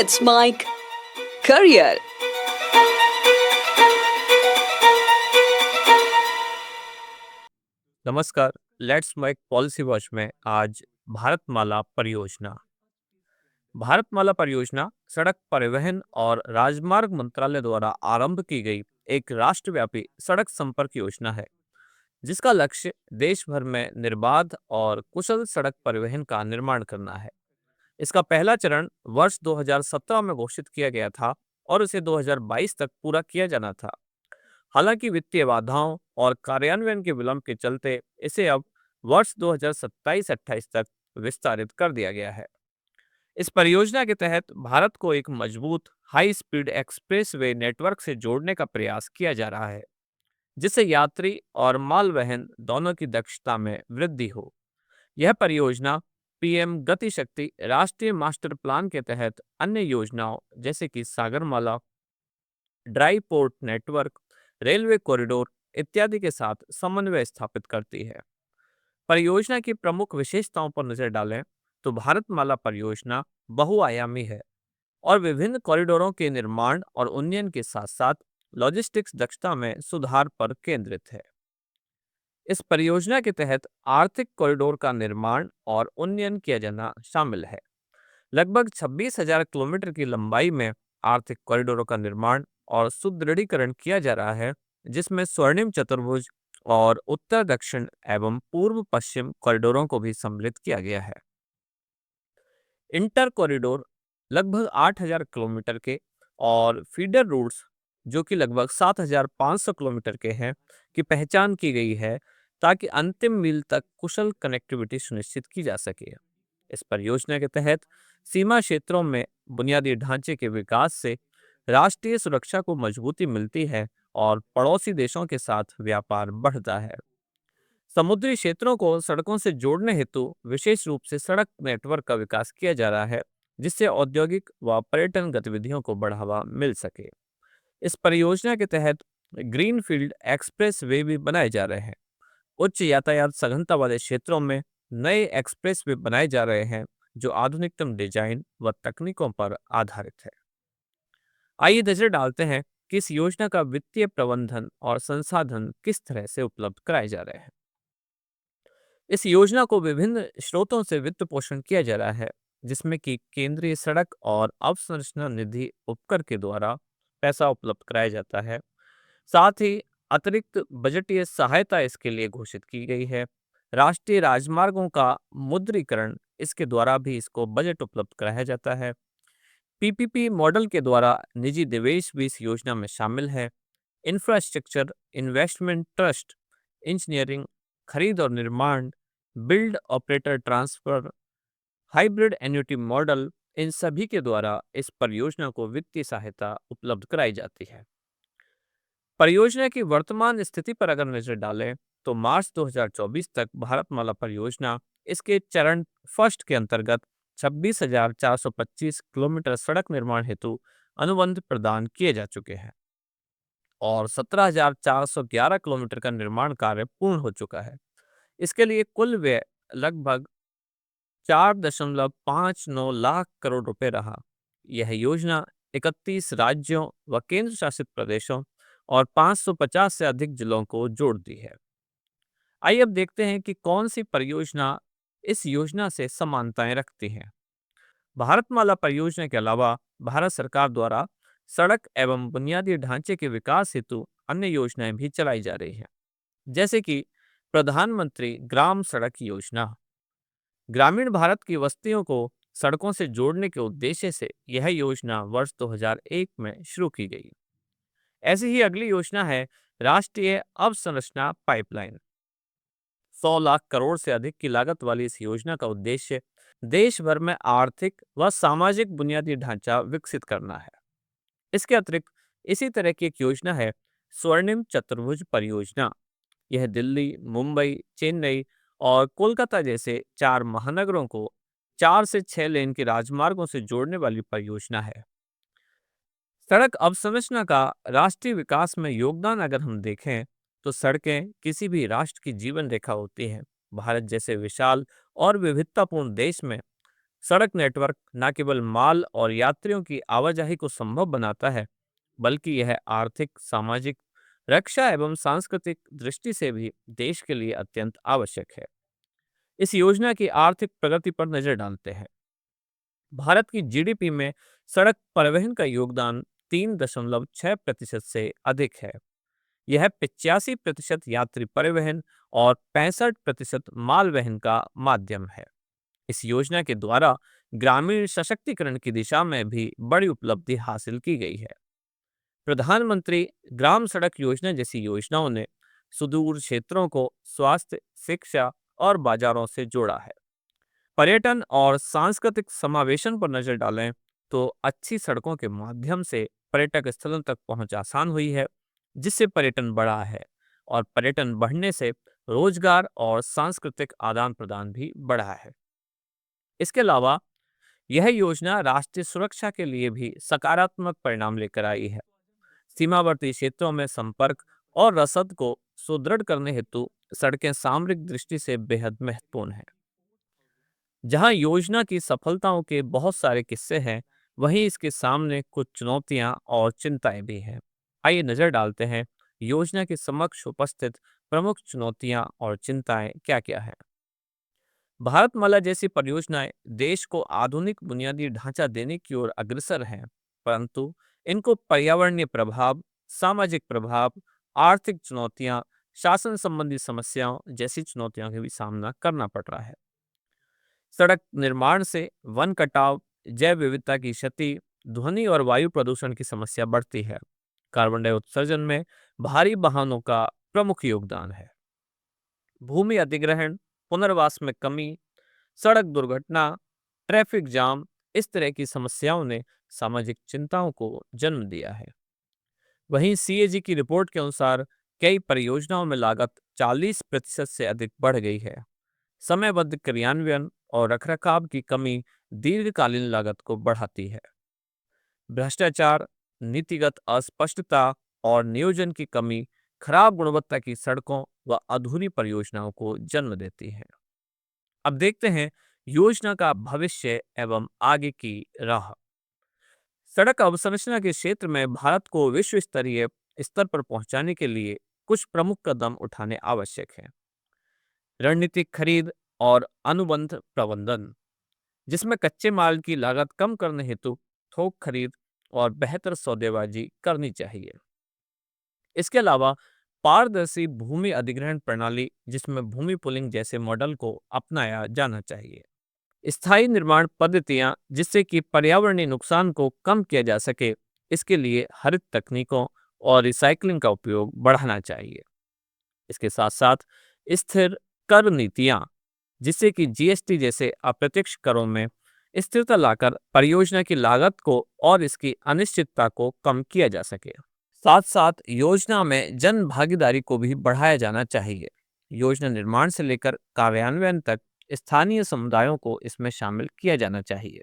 Let's Mike Career. नमस्कार। Let's make policy watch में आज भारतमाला परियोजना। भारतमाला परियोजना सड़क परिवहन और राजमार्ग मंत्रालय द्वारा आरंभ की गई एक राष्ट्रव्यापी सड़क संपर्क योजना है, जिसका लक्ष्य देश भर में निर्बाध और कुशल सड़क परिवहन का निर्माण करना है। इसका पहला चरण वर्ष 2017 में घोषित किया गया था और उसे 2022 तक पूरा किया जाना था। हालांकि वित्तीय बाधाओं और कार्यान्वयन के विलंब के चलते इसे अब वर्ष 2027-28 तक विस्तारित कर दिया गया है। इस परियोजना के तहत भारत को एक मजबूत हाई स्पीड एक्सप्रेसवे नेटवर्क से जोड़ने का प्रयास किया जा रहा है, जिससे यात्री और माल वहन दोनों की दक्षता में वृद्धि हो। यह परियोजना पीएम गति शक्ति राष्ट्रीय मास्टर प्लान के तहत अन्य योजनाओं जैसे कि Sagarmala, dry port network, railway corridor इत्यादि के साथ समन्वय स्थापित करती है। परियोजना की प्रमुख विशेषताओं पर नजर डालें तो भारतमाला परियोजना बहुआयामी है और विभिन्न कॉरिडोरों के निर्माण और उन्नयन के साथ साथ लॉजिस्टिक्स दक्षता में सुधार पर केंद्रित है। इस परियोजना के तहत आर्थिक कॉरिडोर का निर्माण और उन्नयन किया जाना शामिल है। लगभग 26,000 किलोमीटर की लंबाई में आर्थिक कॉरिडोरों का निर्माण और सुदृढ़ीकरण किया जा रहा है, जिसमें स्वर्णिम चतुर्भुज और उत्तर दक्षिण एवं पूर्व पश्चिम कॉरिडोरों को भी सम्मिलित किया गया है। इंटर कॉरिडोर लगभग 8,000 किलोमीटर के और फीडर रूट्स जो कि लगभग 7,500 किलोमीटर के हैं की पहचान की गई है, ताकि अंतिम मील तक कुशल कनेक्टिविटी सुनिश्चित की जा सके। इस परियोजना के तहत सीमा क्षेत्रों में बुनियादी ढांचे के विकास से राष्ट्रीय सुरक्षा को मजबूती मिलती है और पड़ोसी देशों के साथ व्यापार बढ़ता है। समुद्री क्षेत्रों को सड़कों से जोड़ने हेतु विशेष रूप से सड़क नेटवर्क का विकास किया जा रहा है, जिससे औद्योगिक व पर्यटन गतिविधियों को बढ़ावा मिल सके। इस परियोजना के तहत ग्रीनफील्ड एक्सप्रेस वे भी बनाए जा रहे हैं। उच्च यातायात सघनता वाले क्षेत्रों में नए एक्सप्रेस वे बनाए जा रहे हैं, जो आधुनिकतम डिजाइन व तकनीकों पर आधारित है। आइए नजर डालते हैं कि इस योजना का वित्तीय प्रबंधन और संसाधन किस तरह से उपलब्ध कराए जा रहे हैं। इस योजना को विभिन्न स्रोतों से वित्त पोषण किया जा रहा है, जिसमें कि केंद्रीय सड़क और अवसंरचना निधि उपकर के द्वारा पैसा उपलब्ध कराया जाता है। साथ ही अतिरिक्त बजटीय सहायता इसके लिए घोषित की गई है। राष्ट्रीय राजमार्गों का मुद्रीकरण इसके द्वारा भी इसको बजट उपलब्ध कराया जाता है। पीपीपी मॉडल के द्वारा निजी निवेश भी इस योजना में शामिल है। इंफ्रास्ट्रक्चर इन्वेस्टमेंट ट्रस्ट, इंजीनियरिंग, खरीद और निर्माण, build operator transfer, hybrid annuity model, इन सभी के द्वारा इस परियोजना को वित्तीय सहायता उपलब्ध कराई जाती है। परियोजना की वर्तमान स्थिति पर अगर नजर डालें तो मार्च 2024 तक भारतमाला परियोजना इसके चरण फर्स्ट के अंतर्गत 26,425 किलोमीटर सड़क निर्माण हेतु अनुबंध प्रदान किए जा चुके हैं और 17,411 किलोमीटर का निर्माण कार्य पूर्ण हो चुका है। इसके लिए कुल व्यय लगभग 4.59 लाख करोड़ रुपए रहा। यह योजना 31 राज्यों व केंद्र शासित प्रदेशों और 550 से अधिक जिलों को जोड़ती है। आइए अब देखते हैं कि कौन सी परियोजना इस योजना से समानताएं रखती हैं। भारतमाला परियोजना के अलावा भारत सरकार द्वारा सड़क एवं बुनियादी ढांचे के विकास हेतु अन्य योजनाएं भी चलाई जा रही हैं, जैसे कि प्रधानमंत्री ग्राम सड़क योजना। ग्रामीण भारत की बस्तियों को सड़कों से जोड़ने के उद्देश्य से यह योजना वर्ष 2001 में शुरू की गई। ऐसी ही अगली योजना है राष्ट्रीय अवसंरचना पाइपलाइन। 100 लाख करोड़ से अधिक की लागत वाली इस योजना का उद्देश्य देश भर में आर्थिक व सामाजिक बुनियादी ढांचा विकसित करना है। इसके अतिरिक्त इसी तरह की एक योजना है स्वर्णिम चतुर्भुज परियोजना। यह दिल्ली, मुंबई, चेन्नई और कोलकाता जैसे 4 महानगरों को 4 से 6 लेन के राजमार्गों से जोड़ने वाली परियोजना है। सड़क अवसंरचना का राष्ट्रीय विकास में योगदान अगर हम देखें तो सड़कें किसी भी राष्ट्र की जीवन रेखा होती हैं। भारत जैसे विशाल और विविधतापूर्ण देश में सड़क नेटवर्क न केवल माल और यात्रियों की आवाजाही को संभव बनाता है, बल्कि यह आर्थिक, सामाजिक, रक्षा एवं सांस्कृतिक दृष्टि से भी देश के लिए अत्यंत आवश्यक है। इस योजना की आर्थिक प्रगति पर नजर डालते हैं। भारत की जीडीपी में सड़क परिवहन का योगदान 3.6% से अधिक है। यह 85% यात्री परिवहन और 65% माल वहन का माध्यम है। इस योजना के द्वारा ग्रामीण सशक्तिकरण की दिशा में भी बड़ी उपलब्धि हासिल की गई है। प्रधानमंत्री ग्राम सड़क योजना जैसी योजनाओं ने सुदूर क्षेत्रों को स्वास्थ्य, शिक्षा और बाजारों से जोड़ा है। पर्यटन और सांस्कृतिक समावेशन पर नजर डालें तो अच्छी सड़कों के माध्यम से पर्यटक स्थलों तक पहुंच आसान हुई है, जिससे पर्यटन बढ़ा है और पर्यटन बढ़ने से रोजगार और सांस्कृतिक आदान प्रदान भी बढ़ा है। इसके अलावा यह योजना राष्ट्रीय सुरक्षा के लिए भी सकारात्मक परिणाम लेकर आई है। सीमावर्ती क्षेत्रों में संपर्क और रसद को सुदृढ़ करने हेतु सड़कें सामरिक दृष्टि से बेहद महत्वपूर्ण हैं। जहां योजना की सफलताओं के बहुत सारे किस्से हैं, वहीं इसके सामने कुछ चुनौतियां और चिंताएं भी हैं। आइए नजर डालते हैं योजना के समक्ष उपस्थित प्रमुख चुनौतियां और चिंताएं क्या-क्या हैं। भारतमाला जैसी परियोजनाएं देश को आधुनिक बुनियादी ढांचा देने की ओर अग्रसर हैं, परंतु इनको पर्यावरणीय प्रभाव, सामाजिक प्रभाव, आर्थिक चुनौतियां, शासन संबंधी समस्याओं जैसी चुनौतियों का भी सामना करना पड़ रहा है। सड़क निर्माण से वन कटाव, जैव विविधता की क्षति, ध्वनि और वायु प्रदूषण की समस्या बढ़ती है। कार्बन डाइऑक्साइड उत्सर्जन में भारी वाहनों का प्रमुख योगदान है। भूमि अधिग्रहण, पुनर्वास में कमी, सड़क दुर्घटना, ट्रैफिक जाम, इस तरह की समस्याओं ने सामाजिक चिंताओं को जन्म दिया है। वहीं सीएजी की रिपोर्ट के अनुसार कई परियोजनाओं में लागत 40% से अधिक बढ़ गई है। समयबद्ध क्रियान्वयन और रखरखाव की कमी दीर्घकालीन लागत को बढ़ाती है। भ्रष्टाचार, नीतिगत अस्पष्टता और नियोजन की कमी खराब गुणवत्ता की सड़कों व अधूरी परियोजनाओं को जन्म देती है। अब देखते हैं योजना का भविष्य एवं आगे की राह। सड़क अवसंरचना के क्षेत्र में भारत को विश्व स्तरीय स्तर पर पहुंचाने के लिए कुछ प्रमुख कदम उठाने आवश्यक हैं। रणनीतिक खरीद और अनुबंध प्रबंधन, जिसमें कच्चे माल की लागत कम करने हेतु थोक खरीद और बेहतर सौदेबाजी करनी चाहिए। इसके अलावा पारदर्शी भूमि अधिग्रहण प्रणाली, जिसमें भूमि पुलिंग जैसे मॉडल को अपनाया जाना चाहिए। स्थायी निर्माण पद्धतियां, जिससे कि पर्यावरणीय नुकसान को कम किया जा सके, इसके लिए हरित तकनीकों और रिसाइकलिंग का उपयोग बढ़ाना चाहिए। इसके साथ साथ स्थिर कर नीतियां, जिससे कि जीएसटी जैसे अप्रत्यक्ष करों में स्थिरता लाकर परियोजना की लागत को और इसकी अनिश्चितता को कम किया जा सके। साथ साथ योजना में जन भागीदारी को भी बढ़ाया जाना चाहिए। योजना निर्माण से लेकर कार्यान्वयन तक स्थानीय समुदायों को इसमें शामिल किया जाना चाहिए।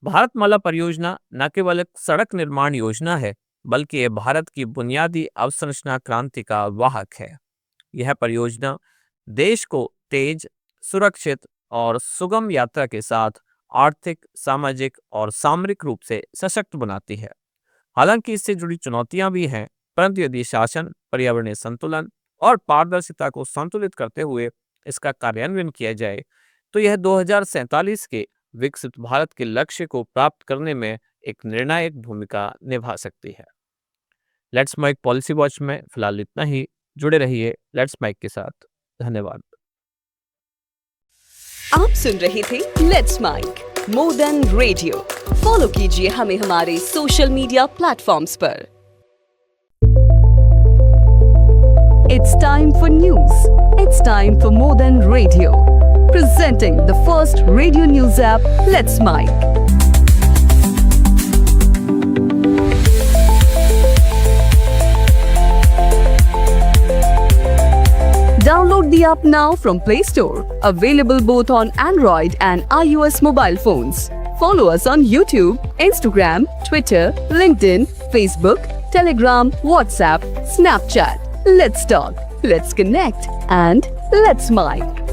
भारतमाला परियोजना न केवल एक सड़क निर्माण योजना है, बल्कि यह भारत की बुनियादी अवसंरचना क्रांति का वाहक है। यह परियोजना देश को तेज, सुरक्षित और सुगम यात्रा के साथ आर्थिक, सामाजिक और सामरिक रूप से सशक्त बनाती है। हालांकि इससे जुड़ी चुनौतियां भी हैं, परंतु यदि शासन, पर्यावरणीय संतुलन और पारदर्शिता को संतुलित करते हुए इसका कार्यान्वयन किया जाए, तो यह 2047 के विकसित भारत के लक्ष्य को प्राप्त करने में एक निर्णायक भूमिका निभा सकती है। लेट्स माइक पॉलिसी वॉच में फिलहाल इतना ही। जुड़े रहिए लेट्स माइक के साथ। धन्यवाद। आप सुन रहे थे let's mike more than radio. Follow कीजिए हमें हमारे सोशल मीडिया प्लेटफॉर्म्स पर। It's time for news. It's time for more than radio. Presenting the first radio news app, Let's Mic. Download the app now from Play Store. Available both on Android and iOS mobile phones. Follow us on YouTube, Instagram, Twitter, LinkedIn, Facebook, Telegram, WhatsApp, Snapchat. Let's talk, let's connect, and let's mic.